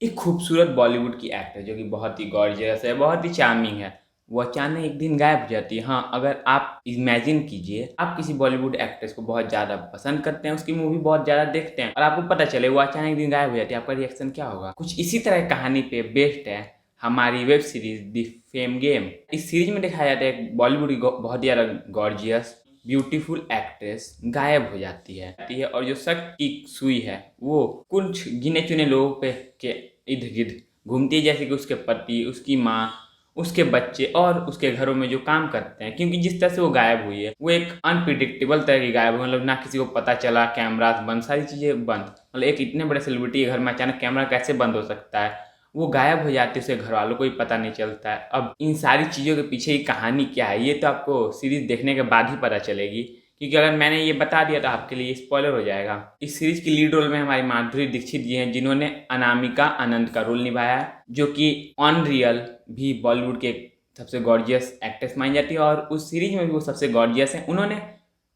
एक खूबसूरत बॉलीवुड की एक्टर जो कि बहुत ही गॉर्जियस है, बहुत ही चार्मिंग है, वो अचानक एक दिन गायब हो जाती है। हाँ, अगर आप इमेजिन कीजिए, आप किसी बॉलीवुड एक्ट्रेस को बहुत ज़्यादा पसंद करते हैं, उसकी मूवी बहुत ज़्यादा देखते हैं और आपको पता चले वो अचानक एक दिन गायब हो जाती है, आपका रिएक्शन क्या होगा? कुछ इसी तरह की कहानी पे बेस्ड है हमारी web series the fame game. इस सीरीज में दिखाया जाता है एक बॉलीवुड की बहुत ही ज़्यादा गॉर्जियस ब्यूटीफुल एक्ट्रेस गायब हो जाती है और जो शक की सुई है वो कुछ गिने चुने लोगों पे के इर्द गिर्द घूमती है, जैसे कि उसके पति, उसकी माँ, उसके बच्चे और उसके घरों में जो काम करते हैं। क्योंकि जिस तरह से वो गायब हुई है वो एक अनप्रिडिक्टेबल तरह की गायब हुई, मतलब ना किसी को पता चला, कैमरास बंद, सारी चीज़ें बंद। मतलब एक इतने बड़े सेलिब्रिटी के घर में अचानक कैमरा कैसे बंद हो सकता है? वो गायब हो जाती है, उसके घर वालों को भी पता नहीं चलता है। अब इन सारी चीज़ों के पीछे की कहानी क्या है ये तो आपको सीरीज देखने के बाद ही पता चलेगी, क्योंकि अगर मैंने ये बता दिया तो आपके लिए स्पॉइलर हो जाएगा। इस सीरीज की लीड रोल में हमारी माधुरी दीक्षित जी हैं, जिन्होंने अनामिका आनंद का रोल निभाया है, जो कि ऑन रियल भी बॉलीवुड के सबसे गॉर्जियस एक्ट्रेस मानी जाती है और उस सीरीज में भी वो सबसे गॉर्जियस हैं। उन्होंने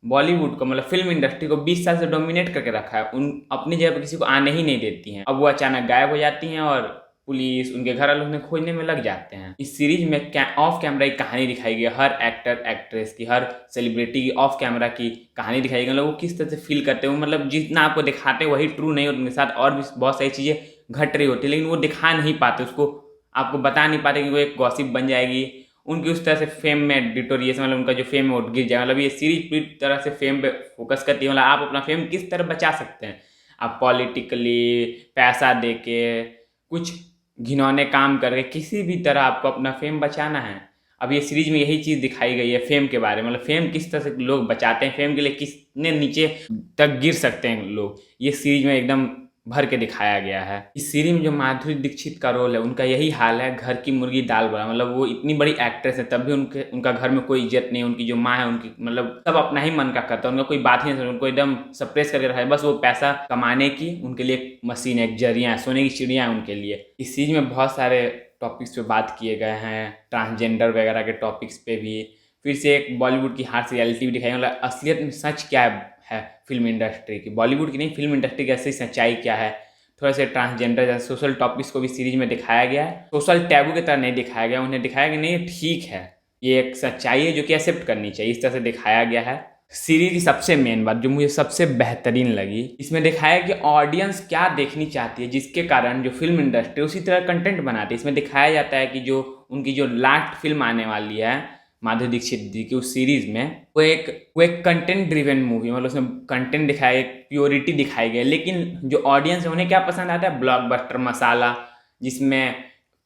बॉलीवुड को, मतलब फिल्म इंडस्ट्री को 20 साल से डोमिनेट करके रखा है। उन अपनी जगह पर किसी को आने ही नहीं देती हैं। अब वो अचानक गायब हो जाती हैं और पुलिस, उनके घर वाले उन्हें खोजने में लग जाते हैं। इस सीरीज में ऑफ कैमरा की कहानी दिखाई गई है, हर एक्टर एक्ट्रेस की, हर सेलिब्रिटी की ऑफ कैमरा की कहानी दिखाई गई, मतलब वो किस तरह से फील करते हैं। मतलब जितना आपको दिखाते हैं वही ट्रू नहीं होता, उनके साथ और भी बहुत सारी चीज़ें घट रही होती है, लेकिन वो दिखा नहीं पाते, उसको आपको बता नहीं पाते, कि वो एक गॉसिप बन जाएगी उनकी। उस तरह से फेम में डिटोरिएशन, मतलब उनका जो फेम है वो गिर जाएगा। मतलब ये सीरीज पूरी तरह से फेम पे फोकस करती है, मतलब आप अपना फेम किस तरह बचा सकते हैं। आप पॉलिटिकली पैसा दे के, कुछ घिनौने काम करके, किसी भी तरह आपको अपना फेम बचाना है। अब ये सीरीज में यही चीज़ दिखाई गई है फेम के बारे में, मतलब फेम किस तरह से लोग बचाते हैं, फेम के लिए कितने नीचे तक गिर सकते हैं लोग, ये सीरीज में एकदम भर के दिखाया गया है। इस सीरीज में जो माधुरी दीक्षित का रोल है, उनका यही हाल है, घर की मुर्गी दाल बड़ा। मतलब वो इतनी बड़ी एक्ट्रेस है तब भी उनका घर में कोई इज्जत नहीं। उनकी जो माँ है, उनकी मतलब सब अपना ही मन का करता है, उनका कोई बात ही नहीं, उनको एकदम सप्रेस करके रखा है। बस वो पैसा कमाने की उनके लिए एक मशीन है, एक जरिया है, सोने की चिड़िया है उनके लिए। इस सीरीज में बहुत सारे टॉपिक्स पे बात किए गए हैं, ट्रांसजेंडर वगैरह के टॉपिक्स पे भी। फिर से एक बॉलीवुड की हार्श रियलिटी भी दिखाई, मतलब असलियत में सच क्या है फिल्म इंडस्ट्री की, बॉलीवुड की नहीं, फिल्म इंडस्ट्री की असली सच्चाई क्या है। थोड़ा से ट्रांसजेंडर जैसे सोशल टॉपिक्स को भी सीरीज में दिखाया गया है। सोशल टैबू की तरह नहीं दिखाया गया, उन्हें दिखाया कि नहीं ठीक है, ये एक सच्चाई है जो कि एक्सेप्ट करनी चाहिए, इस तरह से दिखाया गया है। सीरीज की सबसे मेन बात जो मुझे सबसे बेहतरीन लगी, इसमें दिखाया कि ऑडियंस क्या देखनी चाहती है, जिसके कारण जो फिल्म इंडस्ट्री उसी तरह कंटेंट बनाती है। इसमें दिखाया जाता है कि जो उनकी जो लास्ट फिल्म आने वाली है माधुरी दीक्षित जी की, उस सीरीज में वो एक कंटेंट ड्रिवन मूवी, मतलब उसमें कंटेंट दिखाया, एक प्योरिटी दिखाई गई। लेकिन जो ऑडियंस है उन्हें क्या पसंद आता है? ब्लॉकबस्टर मसाला, जिसमें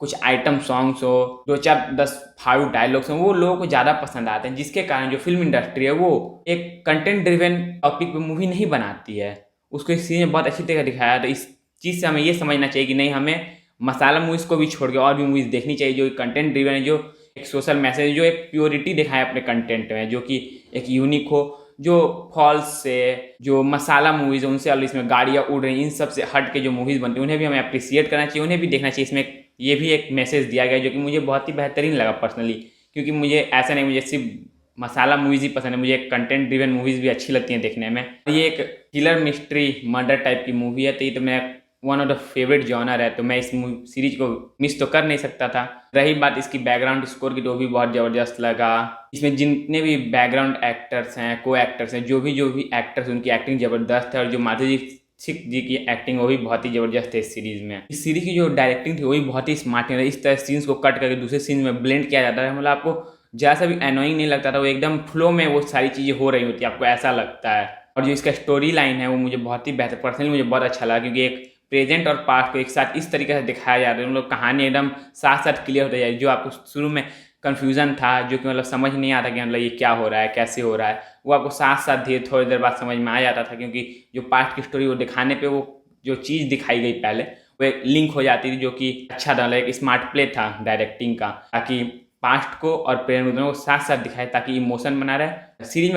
कुछ आइटम सॉन्ग्स हो, 2 4 10 फाड़ू डायलॉग्स हो, वो लोगों को ज़्यादा पसंद आते हैं। जिसके कारण जो फिल्म इंडस्ट्री है वो एक कंटेंट ड्रिवन टॉपिक पे मूवी नहीं बनाती है। उसको इस चीज़ में बहुत अच्छी तरह दिखाया। तो इस चीज़ से हमें ये समझना चाहिए कि नहीं, हमें मसाला मूवीज़ को भी छोड़ के और भी मूवीज़ देखनी चाहिए जो कंटेंट ड्रिवन है, जो एक सोशल मैसेज, जो एक प्योरिटी दिखाए अपने कंटेंट में, जो कि एक यूनिक हो, जो फॉल्स से, जो मसाला मूवीज़ है उनसे अलग, इसमें गाड़ियाँ उड़ रही, इन सब से हट के जो मूवीज़ बनती हैं उन्हें भी हमें अप्रिसिएट करना चाहिए, उन्हें भी देखना चाहिए। इसमें ये भी एक मैसेज दिया गया जो कि मुझे बहुत ही बेहतरीन लगा पर्सनली, क्योंकि मुझे ऐसा नहीं, मुझे सिर्फ मसाला मूवीज़ ही पसंद है, मुझे कंटेंट ड्रिवन मूवीज़ भी अच्छी लगती हैं देखने में। ये एक किलर मिस्ट्री मर्डर टाइप की मूवी है, तो ये तो मैं one of the favourite genre है, तो मैं इस सीरीज को मिस तो कर नहीं सकता था। रही बात इसकी बैकग्राउंड स्कोर की, तो भी बहुत ज़बरदस्त लगा। इसमें जितने भी बैकग्राउंड एक्टर्स हैं, को एक्टर्स हैं, जो भी एक्टर्स, उनकी एक्टिंग ज़बरदस्त है। और जो माधुरी दीक्षित जी की एक्टिंग वो भी बहुत ही ज़बरदस्त है इस सीरीज़ में। इस सीरीज की जो डायरेक्टिंग थी वो भी बहुत ही स्मार्ट है। इस तरह सीन्स को कट करके दूसरे सीन में ब्लेंड किया जाता है, मतलब आपको जैसा भी एनोइंग नहीं लगता था, वो एकदम फ्लो में वो सारी चीज़ें हो रही होती है, आपको ऐसा लगता है। और जो इसका स्टोरी लाइन है वो मुझे बहुत ही बेहतर, पर्सनली मुझे बहुत अच्छा लगा, क्योंकि एक प्रेजेंट और पास्ट को एक साथ इस तरीके से दिखाया जाता है, मतलब कहानी एकदम साथ साथ क्लियर होती जाए। जो आपको शुरू में कन्फ्यूज़न था, जो कि मतलब समझ नहीं आता कि मतलब ये क्या हो रहा है, कैसे हो रहा है, वो आपको साथ साथ धीरे थोड़ी देर बाद समझ में आ जाता था, क्योंकि जो पास्ट की स्टोरी वो दिखाने पे वो जो चीज़ दिखाई गई पहले वो एक लिंक हो जाती थी, जो कि अच्छा था, एक स्मार्ट प्ले था डायरेक्टिंग का, ताकि पास्ट को और प्रेजेंट दोनों को साथ साथ दिखाए, ताकि इमोशन बना रहे, सीरीज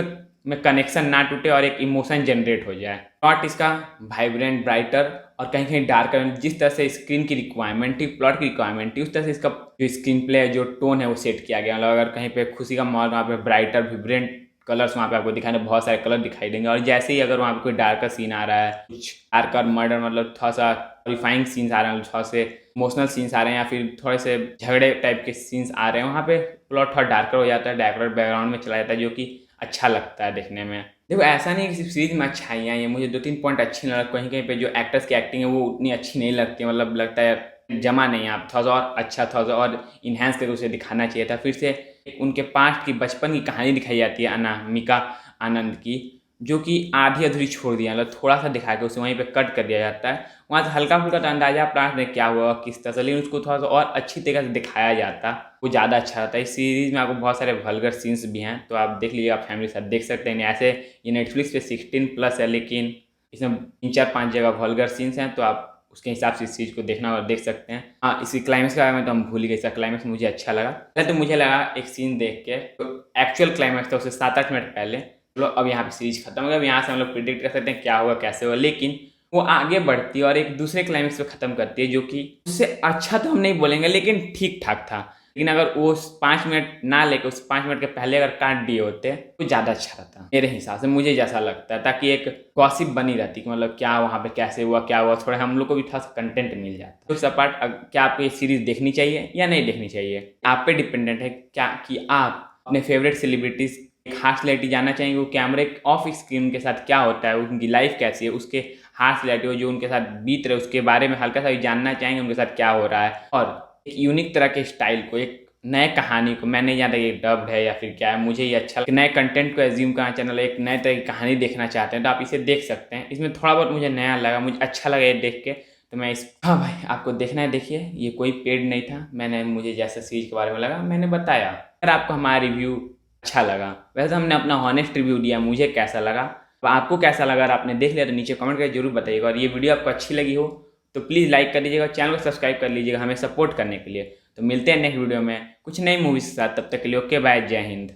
में कनेक्शन ना टूटे और एक इमोशन जनरेट हो जाए। प्लॉट इसका वाइब्रेंट, ब्राइटर और कहीं कहीं डार्कर, जिस तरह से स्क्रीन की रिक्वायरमेंट थी, प्लॉट की रिक्वायरमेंट थी, उस तरह से इसका जो स्क्रीन प्ले है, जो टोन है वो सेट किया गया। मतलब अगर कहीं पे खुशी का माहौल, वहाँ पे ब्राइटर विब्रेंट कलर्स वहाँ पे आपको दिखाने बहुत सारे कलर दिखाई देंगे। और जैसे ही अगर वहाँ पे कोई डार्कर सीन आ रहा है, कुछ डार्कर मर्डर मतलब थोड़ा सा रिफाइंग सीन्स आ रहे हैं, थोड़ा से इमोशनल सीन्स आ रहे हैं या फिर थोड़े से झगड़े टाइप के सीन्स आ रहे हैं, वहाँ पे प्लॉट थोड़ा डार्कर हो जाता है, डार्कर बैकग्राउंड में चला जाता है, जो कि अच्छा लगता है देखने में। देखो ऐसा नहीं कि सिर्फ सीरीज में अच्छाइयाँ हैं, मुझे 2-3 पॉइंट अच्छी नहीं लगा। कहीं कहीं पे जो एक्टर्स की एक्टिंग है वो उतनी अच्छी नहीं लगती, मतलब लगता है जमा नहीं है। आप थोड़ा सा और अच्छा, थोड़ा सा और इन्हेंस करके उसे दिखाना चाहिए था। फिर से उनके पास्ट की बचपन की कहानी दिखाई जाती है अनामिका आनंद की, जो कि आधी अधूरी छोड़ दिया, मतलब थोड़ा सा दिखा के उसे वहीं पे कट कर दिया जाता है। वहाँ से हल्का फुल्का तो अंदाजा प्राप्त में क्या हुआ किस तरह से, लेकिन उसको थोड़ा सा और अच्छी तरीके से दिखाया जाता वो ज़्यादा अच्छा रहता है। इस सीरीज़ में आपको बहुत सारे वल्गर सीन्स भी हैं, तो आप देख लीजिए, आप फैमिली के साथ देख सकते हैं। ऐसे ये नेटफ्लिक्स पे 16+ है, लेकिन इसमें 3-4-5 जगह वल्गर सीन्स हैं, तो आप उसके हिसाब से इस चीज़ को देखना और देख सकते हैं। हाँ, इसकी क्लाइमेक्स के बारे में तो हम भूल ही गए। इसका क्लाइमेक्स मुझे अच्छा लगा। पहले तो मुझे लगा एक सीन देख के, तो एक्चुअल क्लाइमेक्स था उससे 7-8 मिनट पहले, चलो अब यहाँ पे सीरीज खत्म हो गया, अब यहाँ से हम लोग प्रिडिक्ट कर सकते हैं क्या होगा कैसे होगा, लेकिन वो आगे बढ़ती है और एक दूसरे क्लाइमेक्स पे खत्म करती है, जो कि उससे अच्छा तो हम नहीं बोलेंगे लेकिन ठीक ठाक था। लेकिन अगर वो 5 मिनट ना लेकर उस 5 मिनट के पहले अगर काट दिए होते तो ज़्यादा अच्छा रहता मेरे हिसाब से, मुझे जैसा लगता है, ताकि एक गॉसिप बनी रहती कि मतलब क्या वहाँ पे कैसे हुआ क्या हुआ, थोड़ा हम लोग को भी थोड़ा सा कंटेंट मिल जाता। तो उस पार्ट क्या आपको ये सीरीज देखनी चाहिए या नहीं देखनी चाहिए, आप पे डिपेंडेंट है क्या कि आप अपने फेवरेट सेलिब्रिटीज एक हार्श रियलिटी जानना चाहेंगे, वो कैमरे ऑफ स्क्रीन के साथ क्या होता है, उनकी लाइफ कैसी है, उसके हार्श रियलिटी जो उनके साथ बीत रहे उसके बारे में हल्का सा भी जानना चाहेंगे, उनके साथ क्या हो रहा है। और एक यूनिक तरह के स्टाइल को, एक नए कहानी को, मैं नहीं जानता ये डब्ड है या फिर क्या है, मुझे ये अच्छा नए कंटेंट को एज्यूम करना चैनल एक नए तरह की कहानी देखना चाहते हैं तो आप इसे देख सकते हैं। इसमें थोड़ा बहुत मुझे नया लगा, मुझे अच्छा लगा ये देख के, तो मैं हाँ भाई आपको देखना है देखिए, ये कोई पेड नहीं था, मुझे जैसा सीरीज के बारे में लगा मैंने बताया। अगर आपको हमारा रिव्यू अच्छा लगा, वैसे हमने अपना हॉनेस्ट रिव्यू दिया, मुझे कैसा लगा, अब आपको कैसा लगा, अगर आपने देख लिया तो नीचे कमेंट करके जरूर बताइएगा। और ये वीडियो आपको अच्छी लगी हो तो प्लीज़ लाइक कर दीजिएगा, चैनल को सब्सक्राइब कर लीजिएगा हमें सपोर्ट करने के लिए। तो मिलते हैं नेक्स्ट वीडियो में कुछ नई मूवीज़ के साथ, तब तक के लिए ओके बाय, जय हिंद।